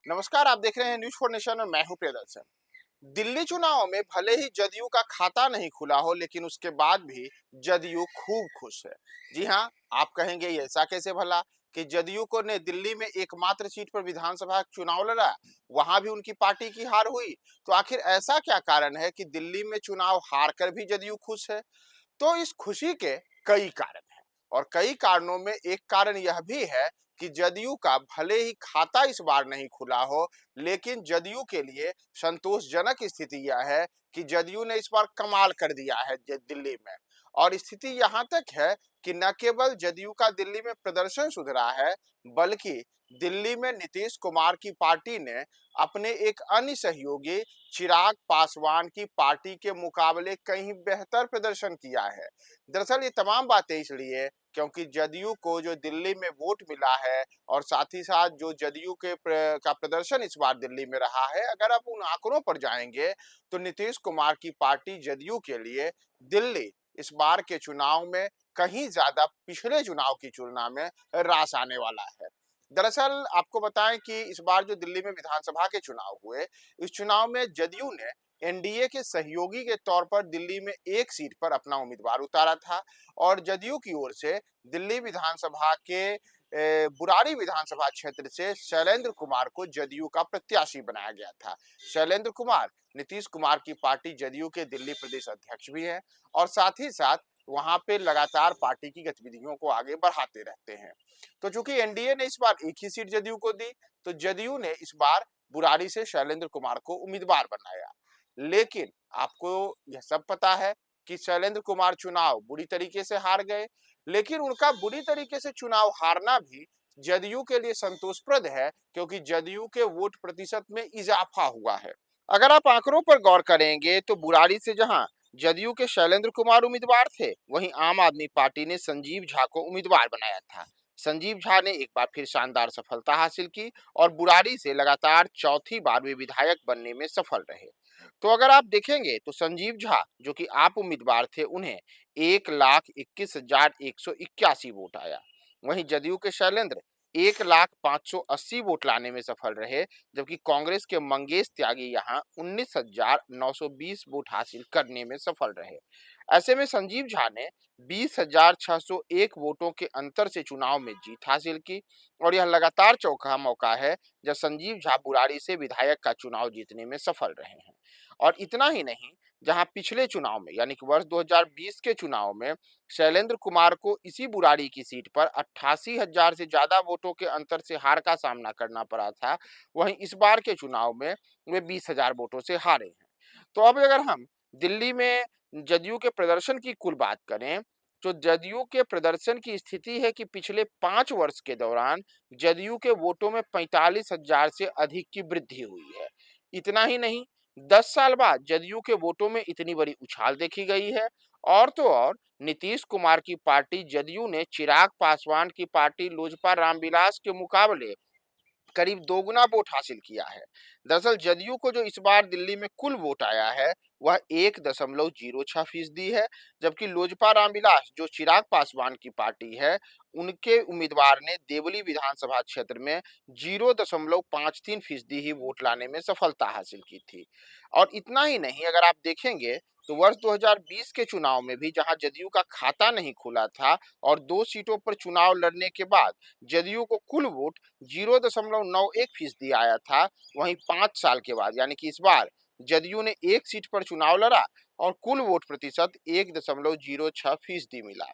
नमस्कार, आप देख रहे हैं न्यूज़ फॉर नेशन और मैं हूं प्रियदर्शन। दिल्ली चुनाव में भले ही जदयू का खाता नहीं खुला हो, लेकिन उसके बाद भी जदयू खूब खुश है। जी हाँ, आप कहेंगे ये ऐसा कैसे भला कि जदयू को ने दिल्ली में एकमात्र सीट पर विधानसभा चुनाव लड़ा, वहां भी उनकी पार्टी की हार हुई। तो आखिर ऐसा क्या कारण है कि दिल्ली में चुनाव हार कर भी जदयू खुश है? तो इस खुशी के कई कारण हैं और कई कारणों में एक कारण यह भी है कि जदयू का भले ही खाता इस बार नहीं खुला हो, लेकिन जदयू के लिए संतोषजनक स्थिति यह है कि जदयू ने इस बार कमाल कर दिया है दिल्ली में। और स्थिति यहां तक है कि न केवल जदयू का दिल्ली में प्रदर्शन सुधरा है, बल्कि दिल्ली में नीतीश कुमार की पार्टी ने अपने एक अन्य सहयोगी चिराग पासवान की पार्टी के मुकाबले कहीं बेहतर प्रदर्शन किया है। दरअसल ये तमाम बातें इसलिए क्योंकि जदयू को जो दिल्ली में वोट मिला है और साथ ही साथ जो जदयू का प्रदर्शन इस बार दिल्ली में रहा है, अगर आप उन आंकड़ों पर जाएंगे तो नीतीश कुमार की पार्टी जदयू के लिए दिल्ली इस बार के चुनाव में कहीं ज्यादा पिछले चुनाव की तुलना में रास आने वाला है। दरअसल आपको बताएं कि इस बार जो दिल्ली में विधानसभा के चुनाव हुए, इस चुनाव में जदयू ने एनडीए के सहयोगी के तौर पर दिल्ली में एक सीट पर अपना उम्मीदवार उतारा था और जदयू की ओर से दिल्ली विधानसभा के बुराड़ी विधानसभा क्षेत्र से शैलेंद्र कुमार को जदयू का प्रत्याशी बनाया गया था। शैलेंद्र कुमार नीतीश कुमार की पार्टी जदयू के दिल्ली प्रदेश अध्यक्ष भी हैं और साथ ही साथ वहां पे लगातार पार्टी की गतिविधियों को आगे बढ़ाते रहते हैं। तो चूंकि एनडीए ने इस बार एक ही सीट जदयू को दी, तो जदयू ने इस बार बुराड़ी से शैलेंद्र कुमार को उम्मीदवार बनाया। लेकिन आपको यह सब पता है कि शैलेंद्र कुमार चुनाव बुरी तरीके से हार गए, लेकिन उनका बुरी तरीके से चुनाव हारना भी जदयू के लिए संतोषप्रद है, क्योंकि जदयू के वोट प्रतिशत में इजाफा हुआ है। अगर आप आंकड़ों पर गौर करेंगे तो बुराड़ी से जहां जदयू के शैलेंद्र कुमार उम्मीदवार थे, वहीं आम आदमी पार्टी ने संजीव झा को उम्मीदवार बनाया था। संजीव झा ने एक बार फिर शानदार सफलता हासिल की और बुराड़ी से लगातार चौथी बार वे विधायक बनने में सफल रहे। तो अगर आप देखेंगे तो संजीव झा जो कि आप उम्मीदवार थे, उन्हें 1,21,181 वोट आया। वहीं जदयू के शैलेंद्र 1,05,80 वोट लाने में सफल रहे, जबकि कांग्रेस के मंगेश त्यागी यहां 19,920 वोट हासिल करने में सफल रहे। ऐसे में संजीव झा ने 20,601 वोटों के अंतर से चुनाव में जीत हासिल की और यह लगातार चौथा मौका है जब संजीव झा बुराड़ी से विधायक का चुनाव जीतने में सफल रहे हैं। और इतना ही नहीं, जहां पिछले चुनाव में यानी कि वर्ष 2020 के चुनाव में शैलेंद्र कुमार को इसी बुराड़ी की सीट पर 88,000 से ज्यादा वोटों के अंतर से हार का सामना करना पड़ा था, वहीं इस बार के चुनाव में वे 20,000 वोटों से हारे हैं। तो अब अगर हम दिल्ली में जदयू के प्रदर्शन की कुल बात करें, तो जदयू के प्रदर्शन की स्थिति है कि पिछले 5 वर्ष के दौरान जदयू के वोटों में 45,000 से अधिक की वृद्धि हुई है। इतना ही नहीं, 10 साल बाद जदयू के वोटों में इतनी बड़ी उछाल देखी गई है। और तो और, नीतीश कुमार की पार्टी जदयू ने चिराग पासवान की पार्टी लोजपा रामविलास के मुकाबले करीब दोगुना वोट हासिल किया है। दरअसल जदयू को जो इस बार दिल्ली में कुल वोट आया है, वह 1,06% है, जबकि लोजपा रामविलास जो चिराग पासवान की पार्टी है, उनके उम्मीदवार ने देवली विधानसभा क्षेत्र में 0,53% ही वोट लाने में सफलता हासिल की थी। और इतना ही नहीं, अगर आप देखेंगे तो वर्ष 2020 के चुनाव में भी जहां जदयू का खाता नहीं खुला था और 2 सीटों पर चुनाव लड़ने के बाद जदयू को कुल वोट 0,91% आया था, वहीं 5 साल के बाद यानी कि इस बार जदयू ने एक सीट पर चुनाव लड़ा और कुल वोट प्रतिशत 1,06% मिला।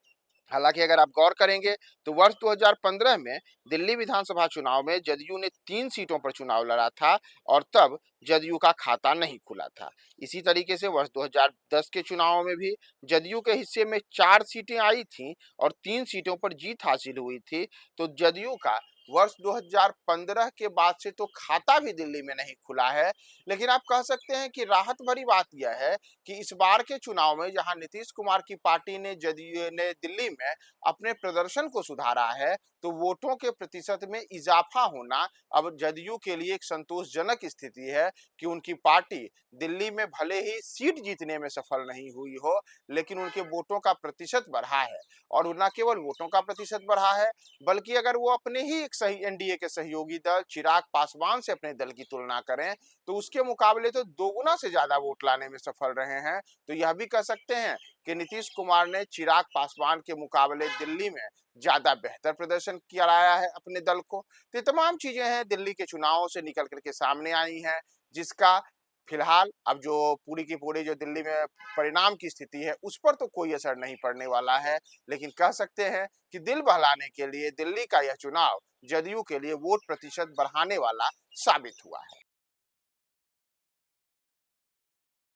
हालांकि अगर आप गौर करेंगे तो वर्ष 2015 में दिल्ली विधानसभा चुनाव में जदयू ने 3 सीटों पर चुनाव लड़ा था और तब जदयू का खाता नहीं खुला था। इसी तरीके से वर्ष 2010 के चुनाव में भी जदयू के हिस्से में 4 सीटें आई थीं और 3 सीटों पर जीत हासिल हुई थी। तो जदयू का वर्ष 2015 के बाद से तो खाता भी दिल्ली में नहीं खुला है, लेकिन आप कह सकते हैं कि राहत भरी बात यह है कि इस बार के चुनाव में जहां नीतीश कुमार की पार्टी ने जदयू ने दिल्ली में अपने प्रदर्शन को सुधारा है, तो वोटों के प्रतिशत में इजाफा होना अब जदयू के लिए एक संतोषजनक स्थिति है कि उनकी पार्टी दिल्ली में भले ही सीट जीतने में सफल नहीं हुई हो, लेकिन उनके वोटों का प्रतिशत बढ़ा है। और न केवल वोटों का प्रतिशत बढ़ा है, बल्कि अगर वो अपने ही एक सही एनडीए के सहयोगी दल चिराग पासवान से अपने दल की तुलना करें, तो उसके मुकाबले तो दोगुना से ज्यादा वोट लाने में सफल रहे हैं। तो यह भी कह सकते हैं कि नीतीश कुमार ने चिराग पासवान के मुकाबले दिल्ली में ज्यादा बेहतर प्रदर्शन कराया है अपने दल को। तो ये तमाम चीजें हैं दिल्ली के चुनावों से निकल करके सामने आई हैं, जिसका फिलहाल अब जो पूरी की पूरी जो दिल्ली में परिणाम की स्थिति है उस पर तो कोई असर नहीं पड़ने वाला है। लेकिन कह सकते हैं कि दिल बहलाने के लिए दिल्ली का यह चुनाव जदयू के लिए वोट प्रतिशत बढ़ाने वाला साबित हुआ है।